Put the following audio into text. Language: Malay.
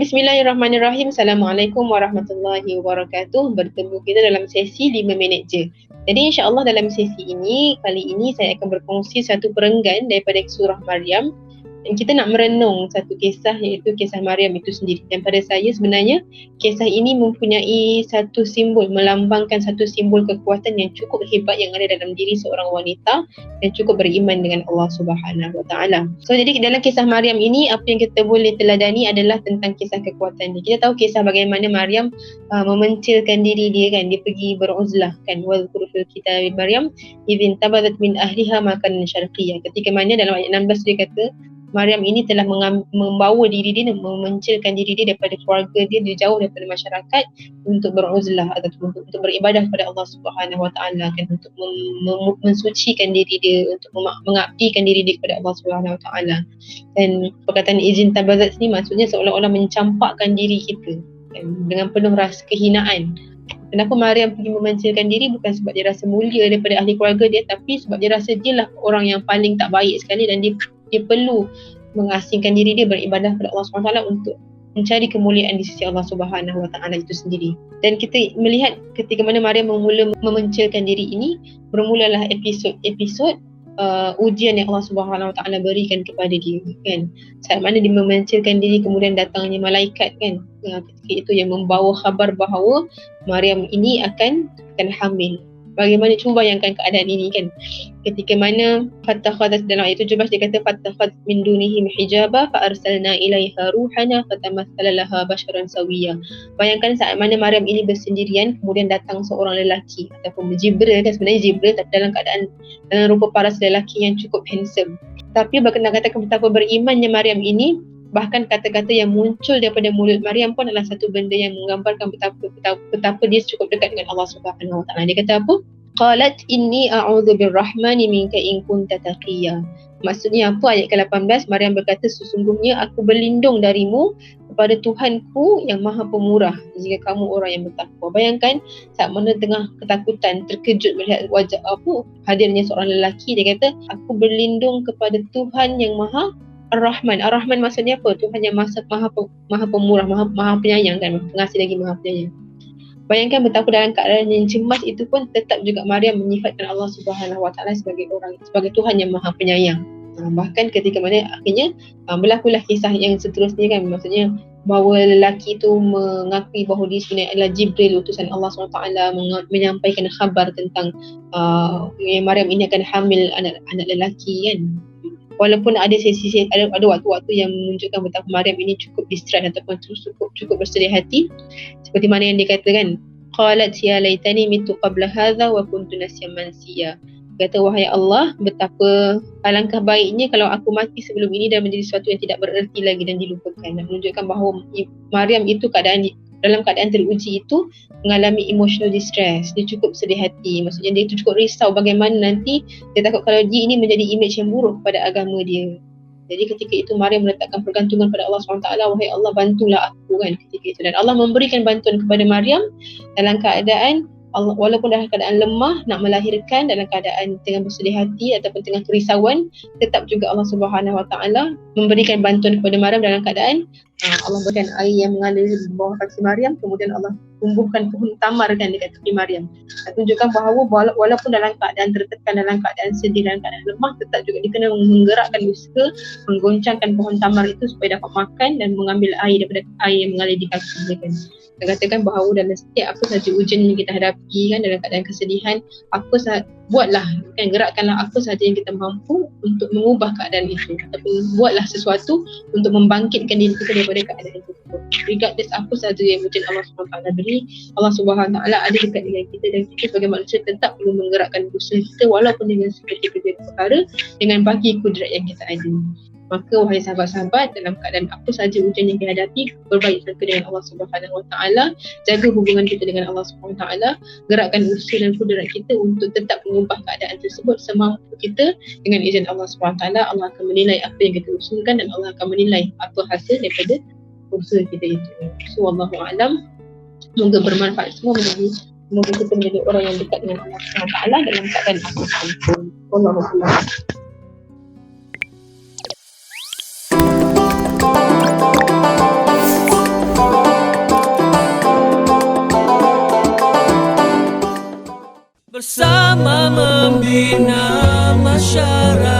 Bismillahirrahmanirrahim. Assalamualaikum warahmatullahi wabarakatuh. Bertemu kita dalam sesi 5 minit je. Jadi insya-Allah dalam sesi ini, kali ini saya akan berkongsi satu perenggan daripada surah Maryam. Dan kita nak merenung satu kisah, iaitu kisah Maryam itu sendiri. Dan pada saya sebenarnya kisah ini mempunyai satu simbol, melambangkan satu simbol kekuatan yang cukup hebat yang ada dalam diri seorang wanita dan cukup beriman dengan Allah Subhanahu Wa Taala. So jadi dalam kisah Maryam ini, apa yang kita boleh teladani adalah tentang kisah kekuatan dia. Kita tahu kisah bagaimana Maryam memencilkan diri dia kan, dia pergi beruzlah kan, wazkur fil kitab Maryam idzin tabadat min ahliha makanan syarqiyah. Ketika mana dalam ayat 16 dia kata Maryam ini telah membawa diri dia dan memencilkan diri dia daripada keluarga dia jauh daripada masyarakat untuk beruzlah atau untuk beribadah kepada Allah Subhanahu Wa Taala kan, untuk mensucikan diri dia, untuk mengabdikan diri dia kepada Allah Subhanahu Wa Taala. Dan perkataan izin tabazat ni maksudnya seolah-olah mencampakkan diri kita kan, dengan penuh rasa kehinaan. Kenapa Maryam pergi memencilkan diri? Bukan sebab dia rasa mulia daripada ahli keluarga dia, tapi sebab dia rasa dia lah orang yang paling tak baik sekali dan dia perlu mengasingkan diri dia beribadah kepada Allah SWT untuk mencari kemuliaan di sisi Allah Subhanahu Wa Taala itu sendiri. Dan kita melihat ketika mana Maryam memula memencilkan diri ini, bermulalah episod ujian yang Allah Subhanahu Wa Taala berikan kepada dia kan. Saat mana dia memencilkan diri, kemudian datangnya malaikat kan, ketika itu yang membawa khabar bahawa Maryam ini akan hamil. Bagaimana, cuba bayangkan keadaan ini kan, ketika mana fatakhadat, dalam ayat 17 dia kata fatakhadat min dunihim hijaba fa arsalna ilaiha ruhana fatamassala laha basharan sawiyya. Bayangkan saat mana Maryam ini bersendirian, kemudian datang seorang lelaki ataupun Jibril kan, sebenarnya Jibril dalam rupa paras lelaki yang cukup handsome. Tapi nak katakan betapa berimannya Maryam ini, bahkan kata-kata yang muncul daripada mulut Maryam pun adalah satu benda yang menggambarkan betapa dia cukup dekat dengan Allah Subhanahu Wa Taala. Dia kata apa? Qalat inni a'udzu birrahmani minka in kunta taqiyya. Maksudnya apa? Ayat ke-18, Maryam berkata, sesungguhnya aku berlindung darimu kepada Tuhanku yang Maha Pemurah jika kamu orang yang bertakwa. Bayangkan saat mana tengah ketakutan, terkejut melihat wajah hadirnya seorang lelaki, dia kata aku berlindung kepada Tuhan yang Maha Ar-Rahman. Ar-Rahman maksudnya apa? Tuhan yang maha pemurah, maha penyayang kan, pengasih lagi maha penyayang. Bayangkan betapa dalam keadaan yang cemas itu pun tetap juga Maryam menyifatkan Allah Subhanahu Wa Taala sebagai Tuhan yang maha penyayang. Bahkan ketika mana akhirnya berlakulah kisah yang seterusnya kan, maksudnya bahawa lelaki itu mengakui bahawa dia sebenarnya adalah Jibril, utusan Allah SWT, menyampaikan khabar tentang Maryam ini akan hamil anak lelaki kan. Walaupun ada ada waktu-waktu yang menunjukkan betapa Maryam ini cukup distress ataupun cukup bersedih hati, seperti mana yang dikatakan, qalat ya laitani mitu qabla hadha wa kuntu nasyan mansiya. Kata, wahai Allah, betapa alangkah baiknya kalau aku mati sebelum ini dan menjadi sesuatu yang tidak bererti lagi dan dilupakan. Dan menunjukkan bahawa Maryam itu dalam keadaan teruji itu mengalami emotional distress. Dia cukup sedih hati. Maksudnya dia cukup risau bagaimana nanti, dia takut kalau dia ini menjadi image yang buruk kepada agama dia. Jadi ketika itu Maryam meletakkan pergantungan pada Allah SWT, wahai Allah, bantulah aku kan ketika itu. Dan Allah memberikan bantuan kepada Maryam dalam keadaan Allah, walaupun dalam keadaan lemah nak melahirkan, dalam keadaan tengah bersedih hati ataupun tengah kerisauan, tetap juga Allah Subhanahu Wa Taala memberikan bantuan kepada Maryam dalam keadaan Allah berikan air yang mengalir di bawah kaki Maryam, kemudian Allah tumbuhkan pohon tamar kan dekat tepi Maryam. Tunjukkan bahawa walaupun dalam keadaan tertekan, dalam keadaan sedih, dalam keadaan lemah, tetap juga dia kena menggerakkan usaha menggoncangkan pohon tamar itu supaya dapat makan dan mengambil air daripada air yang mengalir di kaki dia kan. Dia katakan bahawa dalam setiap apa sahaja ujian yang kita hadapi kan, dalam keadaan kesedihan, buatlah kan, gerakkanlah apa sahaja yang kita mampu untuk mengubah keadaan itu, ataupun buatlah sesuatu untuk membangkitkan diri kita daripada keadaan itu. Regardless apa sahaja yang ujian Allah SWT beri, Allah SWT ada dekat dengan kita, dan kita sebagai manusia tetap perlu menggerakkan usaha kita walaupun dengan sekecil-kecil perkara, dengan bagi kudrat yang kita ada. Maka wahai sahabat-sahabat, dalam keadaan apa sahaja ujian yang dihadapi, berbaik sangka dengan Allah Subhanahu Wa Taala, jaga hubungan kita dengan Allah Subhanahu Wa Taala, gerakkan usaha dan kudrat kita untuk tetap mengubah keadaan tersebut semampu kita. Dengan izin Allah Subhanahu Wa Taala, Allah akan menilai apa yang kita usulkan dan Allah akan menilai apa hasil daripada usaha kita itu. So wallahu a'lam. Semoga bermanfaat semua, semoga kita menjadi orang yang dekat dengan Allah Subhanahu Wa Taala dalam keadaan apapun. Wallahu a'lam. bersama membina masyarakat.